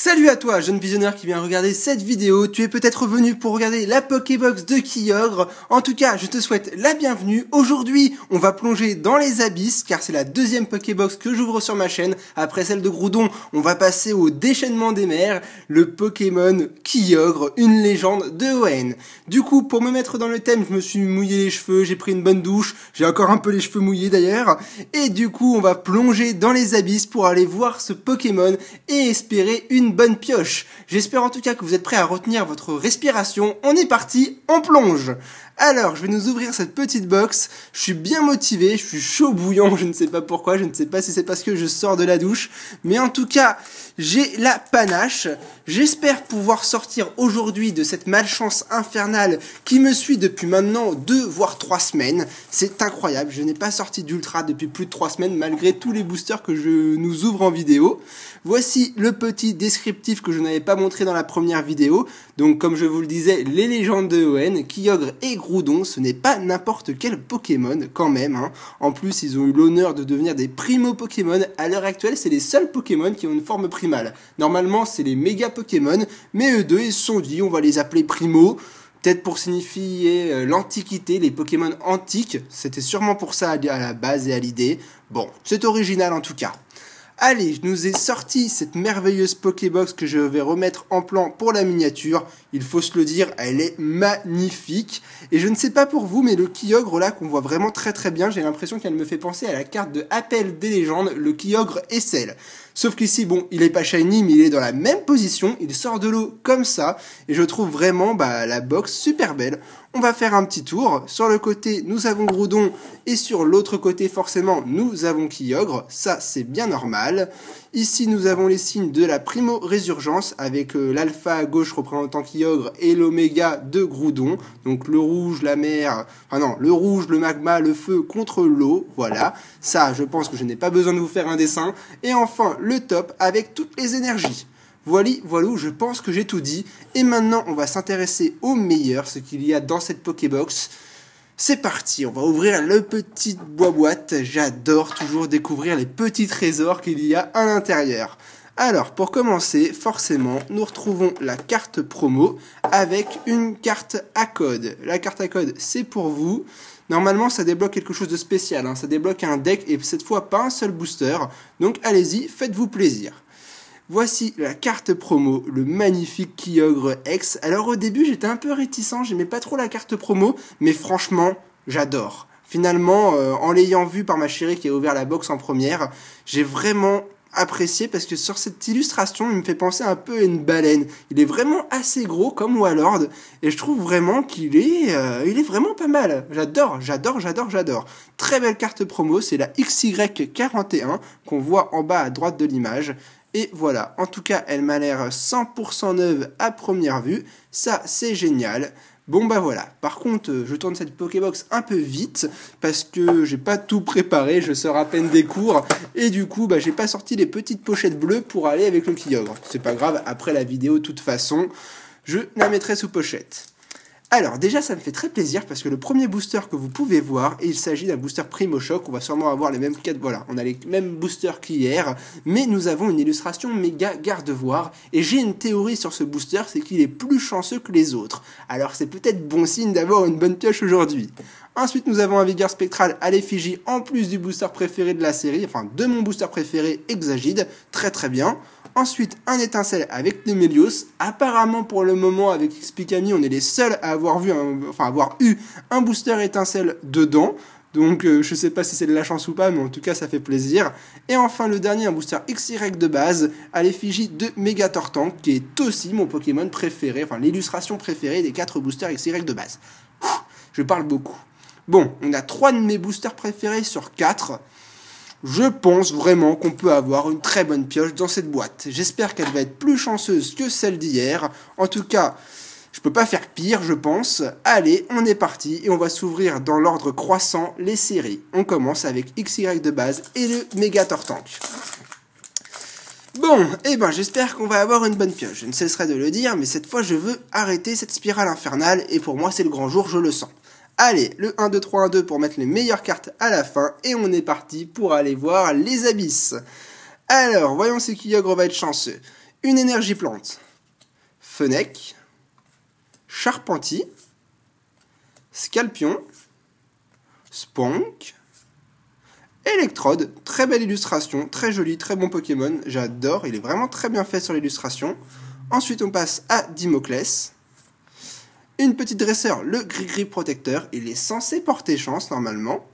Salut à toi, jeune visionnaire qui vient regarder cette vidéo. Tu es peut-être venu pour regarder la Pokébox de Kyogre. En tout cas, je te souhaite la bienvenue. Aujourd'hui, on va plonger dans les abysses, car c'est la deuxième Pokébox que j'ouvre sur ma chaîne. Après celle de Groudon, on va passer au déchaînement des mers, le Pokémon Kyogre, une légende de ON. Du coup, pour me mettre dans le thème, je me suis mouillé les cheveux, j'ai pris une bonne douche, j'ai encore un peu les cheveux mouillés d'ailleurs. Et du coup, on va plonger dans les abysses pour aller voir ce Pokémon et espérer une bonne pioche. J'espère en tout cas que vous êtes prêts à retenir votre respiration. On est parti, on plonge. Alors, je vais nous ouvrir cette petite box. Je suis bien motivé, je suis chaud bouillant, je ne sais pas pourquoi, je ne sais pas si c'est parce que je sors de la douche, mais en tout cas, j'ai la panache. J'espère pouvoir sortir aujourd'hui de cette malchance infernale qui me suit depuis maintenant 2 voire 3 semaines. C'est incroyable, je n'ai pas sorti d'ultra depuis plus de 3 semaines malgré tous les boosters que je nous ouvre en vidéo. Voici le petit descriptif que je n'avais pas montré dans la première vidéo. Donc comme je vous le disais, les légendes de ON, Kyogre et Groudon, ce n'est pas n'importe quel Pokémon quand même. En plus, ils ont eu l'honneur de devenir des primo Pokémon. À l'heure actuelle, c'est les seuls Pokémon qui ont une forme primale. Normalement, c'est les méga Pokémon, mais eux deux, ils se sont dit, on va les appeler primo. Peut-être pour signifier l'antiquité, les Pokémon antiques. C'était sûrement pour ça à la base et à l'idée. Bon, c'est original en tout cas. Allez, je nous ai sorti cette merveilleuse Pokébox que je vais remettre en plan pour la miniature. Il faut se le dire, elle est magnifique. Et je ne sais pas pour vous, mais le Kyogre là qu'on voit vraiment très très bien, j'ai l'impression qu'elle me fait penser à la carte de Appel des légendes, le Kyogre Essel. Sauf qu'ici, bon, il est pas shiny, mais il est dans la même position, il sort de l'eau comme ça, et je trouve vraiment la box super belle. On va faire un petit tour. Sur le côté, nous avons Groudon, et sur l'autre côté, forcément, nous avons Kyogre. Ça, c'est bien normal. Ici, nous avons les signes de la Primo Résurgence, avec l'alpha à gauche représentant Kyogre, et l'oméga de Groudon. Donc le rouge, la mer, le rouge, le magma, le feu contre l'eau, voilà. Ça, je pense que je n'ai pas besoin de vous faire un dessin. Et enfin, le top, avec toutes les énergies. Voilà, je pense que j'ai tout dit. Et maintenant, on va s'intéresser au meilleur, ce qu'il y a dans cette Pokébox. C'est parti, on va ouvrir le petit boîte. J'adore toujours découvrir les petits trésors qu'il y a à l'intérieur. Alors, pour commencer, forcément, nous retrouvons la carte promo avec une carte à code. La carte à code, c'est pour vous. Normalement, ça débloque quelque chose de spécial. Ça débloque un deck et cette fois, pas un seul booster. Donc, allez-y, faites-vous plaisir. Voici la carte promo, le magnifique Kyogre X. Alors au début, j'étais un peu réticent, j'aimais pas trop la carte promo, mais franchement, j'adore. Finalement, en l'ayant vu par ma chérie qui a ouvert la box en première, j'ai vraiment apprécié parce que sur cette illustration, il me fait penser un peu à une baleine. Il est vraiment assez gros comme Wallord et je trouve vraiment qu'il est, il est vraiment pas mal. J'adore. Très belle carte promo, c'est la XY41 qu'on voit en bas à droite de l'image. Et voilà, en tout cas, elle m'a l'air 100% neuve à première vue. Ça, c'est génial. Bon bah voilà, par contre, je tourne cette Pokébox un peu vite parce que j'ai pas tout préparé, je sors à peine des cours et du coup, j'ai pas sorti les petites pochettes bleues pour aller avec le Kyogre. C'est pas grave, après la vidéo, de toute façon, je la mettrai sous pochette. Alors déjà ça me fait très plaisir parce que le premier booster que vous pouvez voir, il s'agit d'un booster Primo Choc, on va sûrement avoir les mêmes on a les mêmes boosters qu'hier, mais nous avons une illustration méga garde-voir, et j'ai une théorie sur ce booster, c'est qu'il est plus chanceux que les autres. Alors c'est peut-être bon signe d'avoir une bonne pioche aujourd'hui. Ensuite nous avons un Vigueur Spectral à l'effigie en plus du booster préféré de la série, enfin de mon booster préféré, Exagide, très très bien. Ensuite, un étincelle avec Nemelios. Apparemment, pour le moment, avec Xpikami, on est les seuls à avoir eu un booster étincelle dedans. Donc, je sais pas si c'est de la chance ou pas, mais en tout cas, ça fait plaisir. Et enfin, le dernier, un booster XY de base, à l'effigie de Megatortank, qui est aussi mon Pokémon préféré, enfin, l'illustration préférée des 4 boosters XY de base. Je parle beaucoup. Bon, on a 3 de mes boosters préférés sur 4. Je pense vraiment qu'on peut avoir une très bonne pioche dans cette boîte. J'espère qu'elle va être plus chanceuse que celle d'hier. En tout cas, je peux pas faire pire, je pense. Allez, on est parti et on va s'ouvrir dans l'ordre croissant les séries. On commence avec XY de base et le Megatortank. Bon, j'espère qu'on va avoir une bonne pioche. Je ne cesserai de le dire, mais cette fois je veux arrêter cette spirale infernale et pour moi c'est le grand jour, je le sens. Allez, le 1, 2, 3, 1, 2 pour mettre les meilleures cartes à la fin. Et on est parti pour aller voir les abysses. Alors, voyons si Kyogre va être chanceux. une énergie plante, Fennec, Charpentier, Scalpion, Spunk, Electrode, très belle illustration, très joli, très bon Pokémon, j'adore, il est vraiment très bien fait sur l'illustration. Ensuite on passe à Dimoclès, une petite dresseur, le Gris-Gris Protecteur, il est censé porter chance normalement.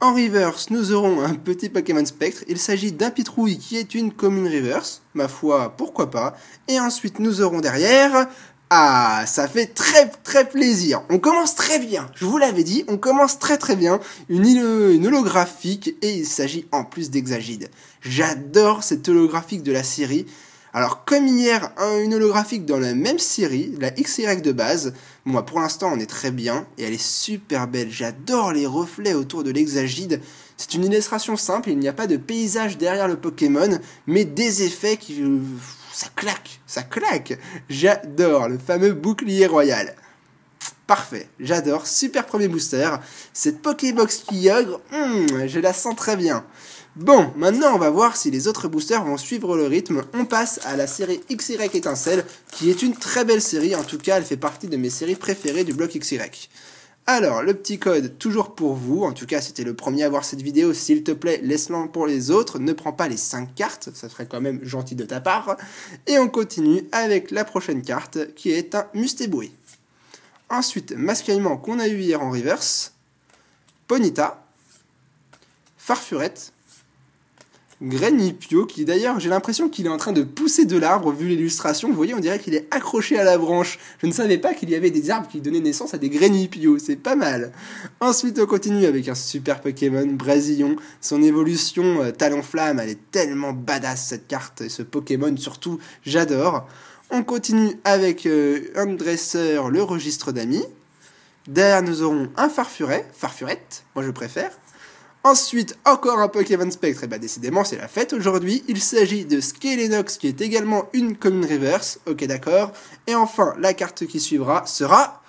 En reverse, nous aurons un petit Pokémon Spectre, il s'agit d'un Pitrouille qui est une commune reverse, ma foi, pourquoi pas. Et ensuite nous aurons derrière... Ah, ça fait très plaisir. On commence très bien. Je vous l'avais dit, on commence très bien. Une holographique et il s'agit en plus d'Exagide. J'adore cette holographique de la série. Alors comme hier, une holographique dans la même série, la XY de base. Moi pour l'instant on est très bien et elle est super belle. J'adore les reflets autour de l'Exagide. C'est une illustration simple, il n'y a pas de paysage derrière le Pokémon, mais des effets qui... ça claque. J'adore le fameux bouclier royal. Parfait, j'adore, super premier booster. Cette Pokébox Kyogre, je la sens très bien. Bon, maintenant on va voir si les autres boosters vont suivre le rythme. On passe à la série XY Étincelle, qui est une très belle série, en tout cas elle fait partie de mes séries préférées du bloc XY. Alors, le petit code, toujours pour vous, en tout cas si t'es le premier à voir cette vidéo, s'il te plaît, laisse-le pour les autres, ne prends pas les 5 cartes, ça serait quand même gentil de ta part. Et on continue avec la prochaine carte, qui est un Mustéboué. Ensuite, Masquerement qu'on a eu hier en reverse, Ponyta, Farfurette, Grenipio, qui d'ailleurs, j'ai l'impression qu'il est en train de pousser de l'arbre, vu l'illustration. Vous voyez, on dirait qu'il est accroché à la branche. Je ne savais pas qu'il y avait des arbres qui donnaient naissance à des Grenipio, c'est pas mal. Ensuite, on continue avec un super Pokémon, Brésillon. Son évolution Talonflamme, elle est tellement badass, cette carte, et ce Pokémon surtout, j'adore. On continue avec un dresseur, le registre d'amis. Derrière, nous aurons un Farfurette, moi je préfère. Ensuite, encore un Pokémon Spectre, et bah décidément c'est la fête aujourd'hui, il s'agit de Skelenox qui est également une commune reverse, ok d'accord, et enfin la carte qui suivra sera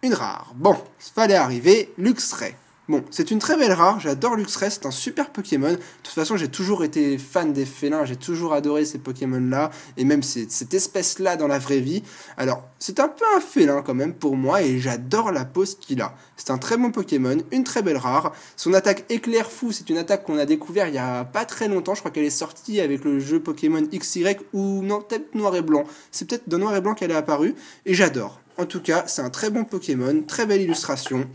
une rare. Bon, fallait arriver, Luxray. Bon, c'est une très belle rare, j'adore Luxray, c'est un super Pokémon. De toute façon, j'ai toujours été fan des félins, j'ai toujours adoré ces Pokémon-là, et même cette espèce-là dans la vraie vie. Alors, c'est un peu un félin quand même pour moi, et j'adore la pose qu'il a. C'est un très bon Pokémon, une très belle rare. Son attaque Éclair Fou, c'est une attaque qu'on a découvert il y a pas très longtemps, je crois qu'elle est sortie avec le jeu Pokémon XY, ou non, peut-être Noir et Blanc. C'est peut-être dans Noir et Blanc qu'elle est apparue, et j'adore. En tout cas, c'est un très bon Pokémon, très belle illustration.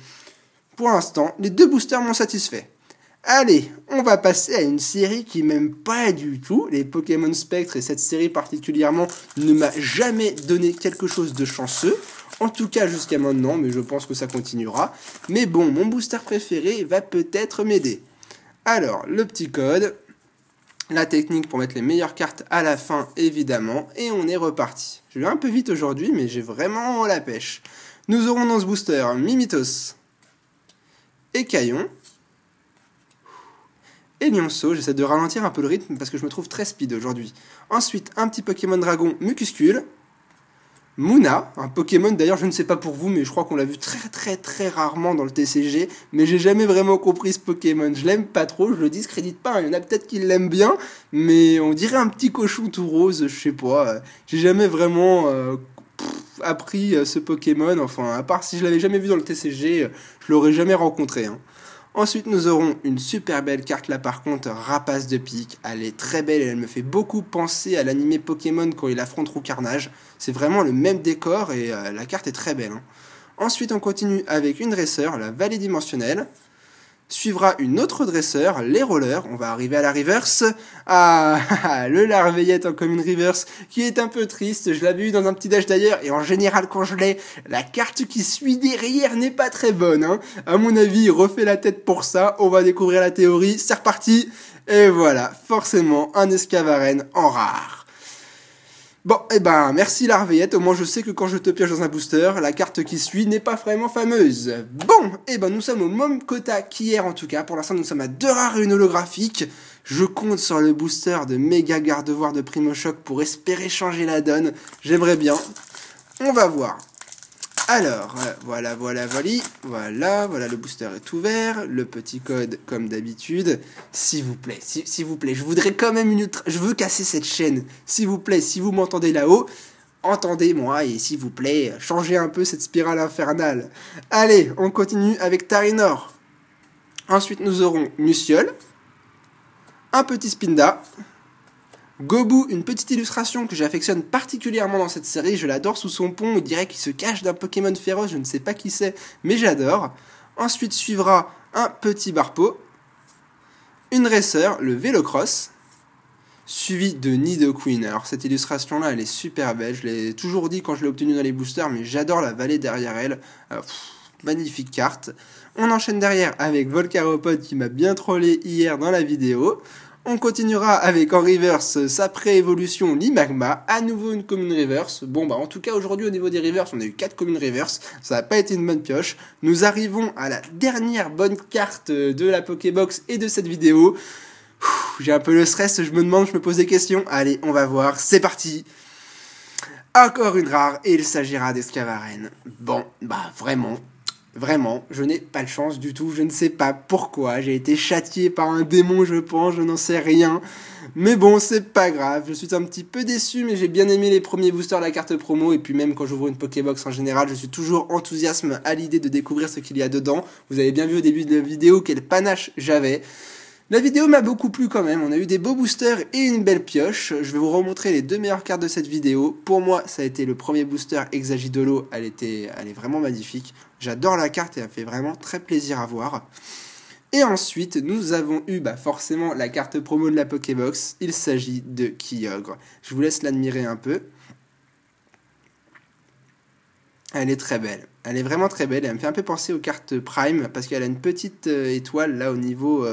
Pour l'instant, les deux boosters m'ont satisfait. Allez, on va passer à une série qui m'aime pas du tout. Les Pokémon Spectre et cette série particulièrement ne m'a jamais donné quelque chose de chanceux. En tout cas jusqu'à maintenant, mais je pense que ça continuera. Mais bon, mon booster préféré va peut-être m'aider. Alors, le petit code, la technique pour mettre les meilleures cartes à la fin, évidemment, et on est reparti. Je vais un peu vite aujourd'hui, mais j'ai vraiment la pêche. Nous aurons dans ce booster Mimitos, Écaillon et Lionceau. J'essaie de ralentir un peu le rythme parce que je me trouve très speed aujourd'hui. Ensuite, un petit Pokémon Dragon Mucuscule. Mouna, un Pokémon d'ailleurs, je ne sais pas pour vous, mais je crois qu'on l'a vu très rarement dans le TCG, mais j'ai jamais vraiment compris ce Pokémon. Je l'aime pas trop, je le discrédite pas, il y en a peut-être qui l'aiment bien, mais on dirait un petit cochon tout rose, je sais pas. J'ai jamais vraiment appris ce Pokémon, enfin, à part si je l'avais jamais vu dans le TCG, je l'aurais jamais rencontré. Ensuite, nous aurons une super belle carte là par contre, Rapace de Pique. Elle est très belle et elle me fait beaucoup penser à l'animé Pokémon quand il affronte Roucarnage. C'est vraiment le même décor et la carte est très belle. Ensuite, on continue avec une dresseur, la Vallée Dimensionnelle. Suivra une autre dresseur, les rollers. On va arriver à la reverse. Ah, le Larveillette en commune reverse, qui est un peu triste. Je l'avais eu dans un petit dash d'ailleurs, et en général, quand je l'ai, la carte qui suit derrière n'est pas très bonne. À mon avis, il refait la tête pour ça. On va découvrir la théorie. C'est reparti. Et voilà, forcément, un Escavaren en rare. Bon, eh ben, merci Larveillette, au moins je sais que quand je te pioche dans un booster, la carte qui suit n'est pas vraiment fameuse. Bon, eh ben, nous sommes au même quota qu'hier en tout cas, pour l'instant nous sommes à 2 rares et une holographique. Je compte sur le booster de Méga Gardevoir de Primo Choc pour espérer changer la donne, j'aimerais bien. On va voir. Alors, voilà le booster est ouvert, le petit code comme d'habitude. S'il vous plaît, s'il vous plaît, je voudrais quand même je veux casser cette chaîne. S'il vous plaît, si vous m'entendez là-haut, entendez-moi et s'il vous plaît, changez un peu cette spirale infernale. Allez, on continue avec Tarinor. Ensuite, nous aurons Musiole, un petit Spinda, Gobu, une petite illustration que j'affectionne particulièrement dans cette série, je l'adore sous son pont, on dirait qu'il se cache d'un Pokémon féroce, je ne sais pas qui c'est, mais j'adore. Ensuite suivra un petit Barpo, une Racer, le Vélocross, suivi de Nidoqueen. Alors cette illustration là elle est super belle, je l'ai toujours dit quand je l'ai obtenue dans les boosters, mais j'adore la vallée derrière elle, magnifique carte. On enchaîne derrière avec Volcaropod qui m'a bien trollé hier dans la vidéo. On continuera avec en reverse sa pré-évolution Limagma, à nouveau une commune reverse. Bon bah en tout cas aujourd'hui au niveau des reverse on a eu 4 communes reverse, ça n'a pas été une bonne pioche. Nous arrivons à la dernière bonne carte de la Pokébox et de cette vidéo. J'ai un peu le stress, je me pose des questions. Allez, on va voir, c'est parti. Encore une rare et il s'agira d'Escavaren. Bon, bah Vraiment, je n'ai pas de chance du tout, je ne sais pas pourquoi, j'ai été châtié par un démon je pense, je n'en sais rien. Mais bon, c'est pas grave, je suis un petit peu déçu, mais j'ai bien aimé les premiers boosters de la carte promo, et puis même quand j'ouvre une Pokébox en général, je suis toujours enthousiasme à l'idée de découvrir ce qu'il y a dedans. Vous avez bien vu au début de la vidéo quel panache j'avais. La vidéo m'a beaucoup plu quand même, on a eu des beaux boosters et une belle pioche. Je vais vous remontrer les 2 meilleures cartes de cette vidéo. Pour moi, ça a été le premier booster Hexagidolo, elle est vraiment magnifique. J'adore la carte et elle fait vraiment très plaisir à voir. Et ensuite, nous avons eu forcément la carte promo de la Pokébox, il s'agit de Kyogre. Je vous laisse l'admirer un peu. Elle est très belle, elle est vraiment très belle, elle me fait un peu penser aux cartes Prime, parce qu'elle a une petite étoile là au niveau,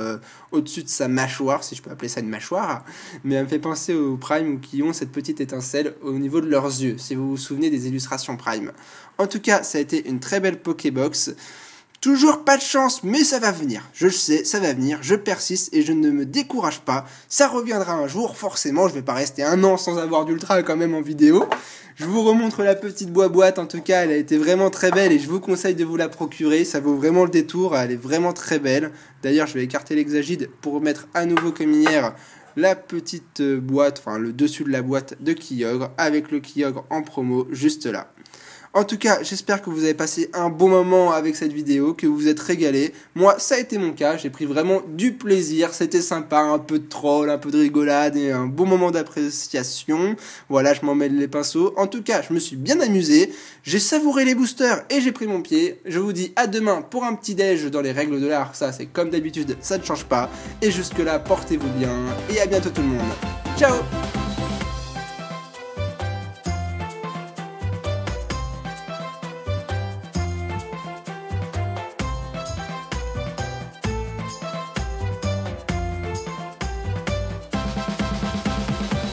au-dessus de sa mâchoire, si je peux appeler ça une mâchoire, mais elle me fait penser aux Prime qui ont cette petite étincelle au niveau de leurs yeux, si vous vous souvenez des illustrations Prime. En tout cas, ça a été une très belle Pokébox. Toujours pas de chance, mais ça va venir. Je le sais, ça va venir, je persiste et je ne me décourage pas. Ça reviendra un jour, forcément, je vais pas rester 1 an sans avoir d'ultra quand même en vidéo. Je vous remontre la petite boîte, en tout cas, elle a été vraiment très belle et je vous conseille de vous la procurer. Ça vaut vraiment le détour, elle est vraiment très belle. D'ailleurs, je vais écarter l'Hexagide pour mettre à nouveau comme hier la petite boîte, enfin le dessus de la boîte de Kyogre, avec le Kyogre en promo juste là. En tout cas, j'espère que vous avez passé un bon moment avec cette vidéo, que vous vous êtes régalés. Moi, ça a été mon cas, j'ai pris vraiment du plaisir, c'était sympa, un peu de troll, un peu de rigolade et un beau moment d'appréciation. Voilà, je m'en mêle les pinceaux. En tout cas, je me suis bien amusé, j'ai savouré les boosters et j'ai pris mon pied. Je vous dis à demain pour un petit déj dans les règles de l'art, ça c'est comme d'habitude, ça ne change pas. Et jusque là, portez-vous bien et à bientôt tout le monde. Ciao!